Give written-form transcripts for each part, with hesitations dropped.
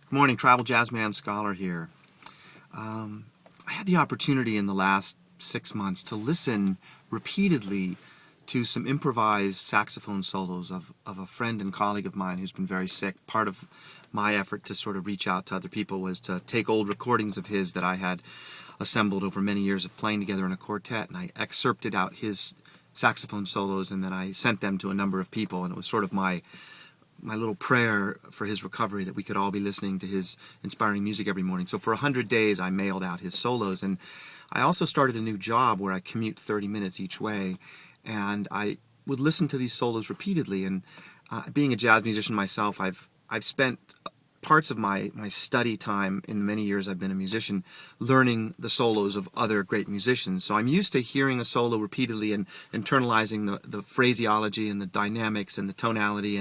Good morning, Travel Jazzman Scholar here. I had the opportunity in the last 6 months to listen repeatedly to some improvised saxophone solos of a friend and colleague of mine who's been very sick. Part of my effort to sort of reach out to other people was to take old recordings of his that I had assembled over many years of playing together in a quartet, and I excerpted out his saxophone solos, and then I sent them to a number of people, and it was sort of my little prayer for his recovery, that we could all be listening to his inspiring music every morning. So for 100 days, I mailed out his solos. And I also started a new job where I commute 30 minutes each way. And I would listen to these solos repeatedly. And being a jazz musician myself, I've spent parts of my study time in the many years I've been a musician learning the solos of other great musicians. So I'm used to hearing a solo repeatedly and internalizing the phraseology and the dynamics and the tonality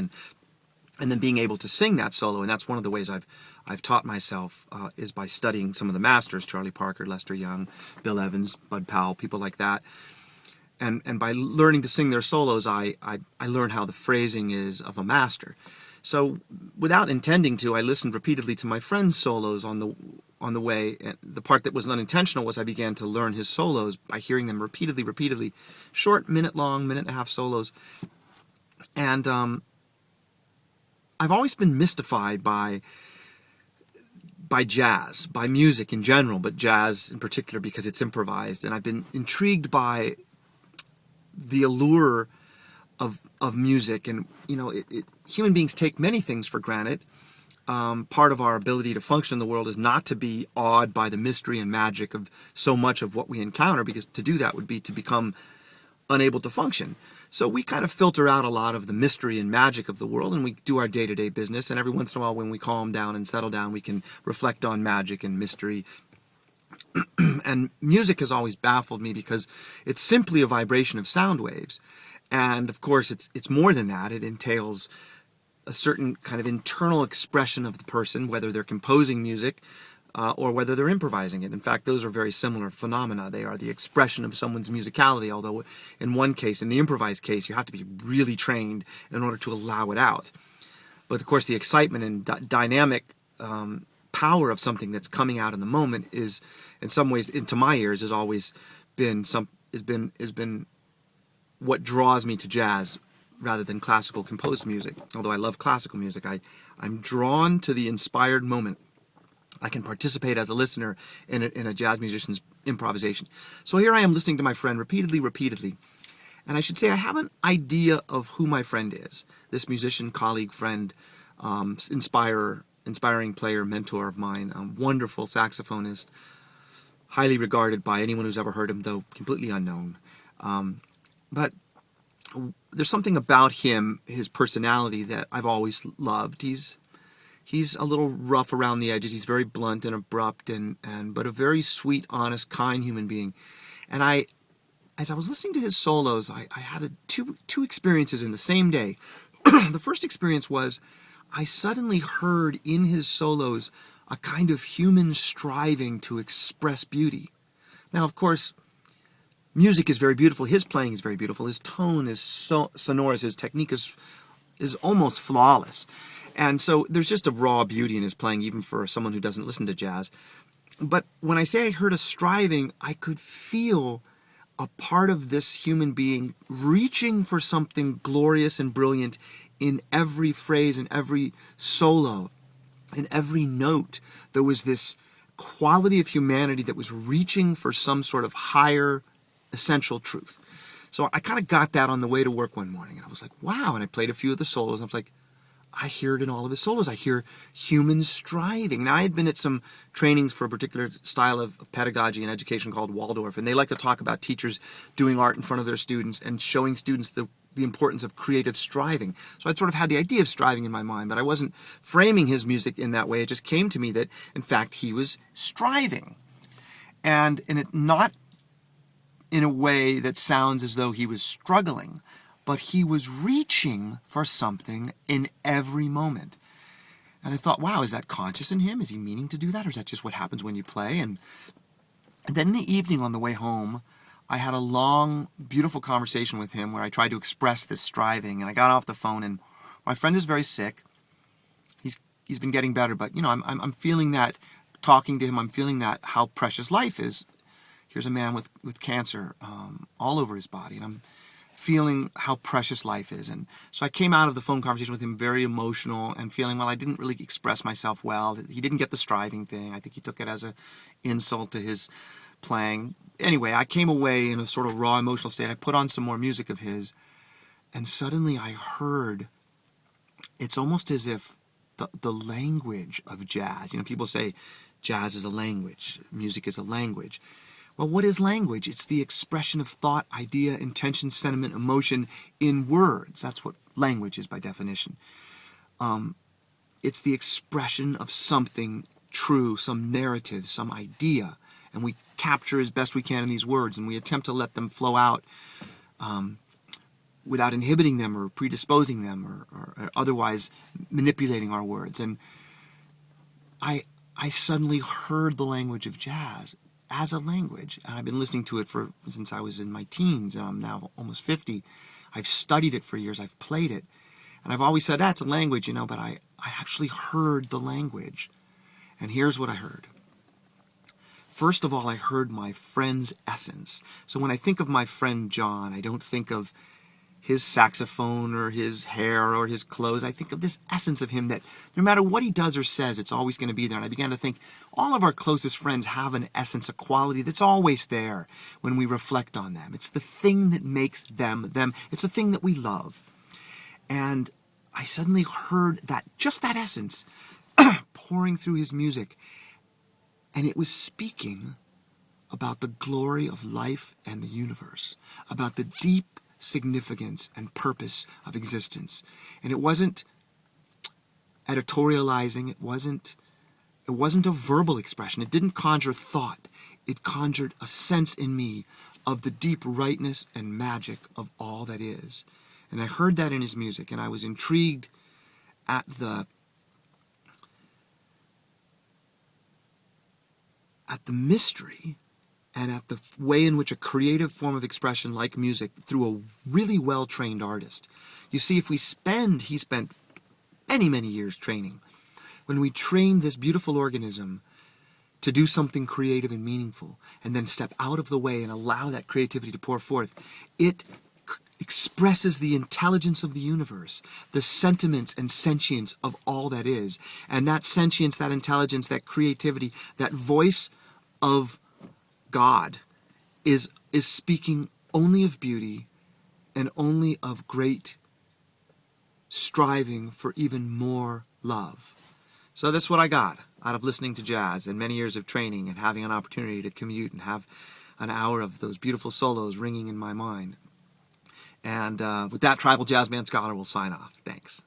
and then being able to sing that solo. And that's one of the ways I've taught myself is by studying some of the masters, Charlie Parker, Lester Young, Bill Evans, Bud Powell, people like that. And by learning to sing their solos, I learned how the phrasing is of a master. So without intending to, I listened repeatedly to my friend's solos on the way. And the part that was unintentional was I began to learn his solos by hearing them repeatedly, short, minute-long, minute-and-a-half solos. And I've always been mystified by jazz, by music in general, but jazz in particular because it's improvised. And I've been intrigued by the allure of music. And, you know, human beings take many things for granted. Part of our ability to function in the world is not to be awed by the mystery and magic of so much of what we encounter, because to do that would be to become unable to function. So we kind of filter out a lot of the mystery and magic of the world, and we do our day-to-day business. And every once in a while, when we calm down and settle down, we can reflect on magic and mystery. And music has always baffled me because it's simply a vibration of sound waves. And of course, it's more than that. It entails a certain kind of internal expression of the person, whether they're composing music or whether they're improvising it. In fact, those are very similar phenomena. They are the expression of someone's musicality, although in one case, in the improvised case, you have to be really trained in order to allow it out. But of course, the excitement and dynamic power of something that's coming out in the moment is, in some ways, into my ears, has always been what draws me to jazz rather than classical composed music. Although I love classical music, I'm drawn to the inspired moment. I can participate as a listener in a jazz musician's improvisation. So here I am listening to my friend repeatedly. And I should say I have an idea of who my friend is. This musician, colleague, friend, inspiring player, mentor of mine, wonderful saxophonist, highly regarded by anyone who's ever heard him, though completely unknown. But there's something about him, his personality, that I've always loved. He's a little rough around the edges. He's very blunt and abrupt, but a very sweet, honest, kind human being. And as I was listening to his solos, I had two experiences in the same day. The first experience was I suddenly heard in his solos a kind of human striving to express beauty. Now, of course, music is very beautiful. His playing is very beautiful. His tone is so sonorous. His technique is almost flawless. And so there's just a raw beauty in his playing, even for someone who doesn't listen to jazz. But when I say I heard a striving, I could feel a part of this human being reaching for something glorious and brilliant in every phrase, in every solo, in every note. There was this quality of humanity that was reaching for some sort of higher, essential truth. So I kind of got that on the way to work one morning, and I was like, wow. And I played a few of the solos, and I was like, I hear it in all of his solos. I hear human striving. Now, I had been at some trainings for a particular style of pedagogy and education called Waldorf, and they like to talk about teachers doing art in front of their students and showing students the importance of creative striving. So I'd sort of had the idea of striving in my mind, but I wasn't framing his music in that way. It just came to me that, in fact, he was striving. And not in a way that sounds as though he was struggling, but he was reaching for something in every moment. And I thought, wow, is that conscious in him? Is he meaning to do that? Or is that just what happens when you play? And then in the evening on the way home, I had a long, beautiful conversation with him where I tried to express this striving. And I got off the phone, and my friend is very sick. he's been getting better, but I'm feeling that, talking to him, I'm feeling that how precious life is. Here's a man with cancer all over his body, and I'm feeling how precious life is. And so I came out of the phone conversation with him very emotional and feeling, well, I didn't really express myself well. He didn't get the striving thing. I think he took it as an insult to his playing. Anyway, I came away in a sort of raw emotional state. I put on some more music of his, and suddenly I heard, it's almost as if the language of jazz, people say jazz is a language, music is a language. Well, what is language? It's the expression of thought, idea, intention, sentiment, emotion in words. That's what language is by definition. It's the expression of something true, some narrative, some idea, and we capture as best we can in these words, and we attempt to let them flow out without inhibiting them or predisposing them or otherwise manipulating our words. And I suddenly heard the language of jazz as a language, and I've been listening to it since I was in my teens, and I'm now almost 50. I've studied it for years, I've played it, and I've always said, that's a language, but I actually heard the language. And here's what I heard. First of all, I heard my friend's essence. So when I think of my friend John, I don't think of his saxophone or his hair or his clothes. I think of this essence of him that no matter what he does or says, it's always going to be there. And I began to think all of our closest friends have an essence, a quality that's always there when we reflect on them. It's the thing that makes them them. It's the thing that we love. And I suddenly heard just that essence pouring through his music. And it was speaking about the glory of life and the universe, about the deep significance and purpose of existence. And it wasn't editorializing, it wasn't a verbal expression. It didn't conjure thought. It conjured a sense in me of the deep rightness and magic of all that is. And I heard that in his music, and I was intrigued at the mystery and at the way in which a creative form of expression like music through a really well-trained artist. You see, he spent many, many years training. When we train this beautiful organism to do something creative and meaningful, and then step out of the way and allow that creativity to pour forth, it expresses the intelligence of the universe, the sentiments and sentience of all that is. And that sentience, that intelligence, that creativity, that voice of God is speaking only of beauty and only of great striving for even more love. So that's what I got out of listening to jazz and many years of training and having an opportunity to commute and have an hour of those beautiful solos ringing in my mind. And with that, Tribal Jazzman Scholar will sign off. Thanks.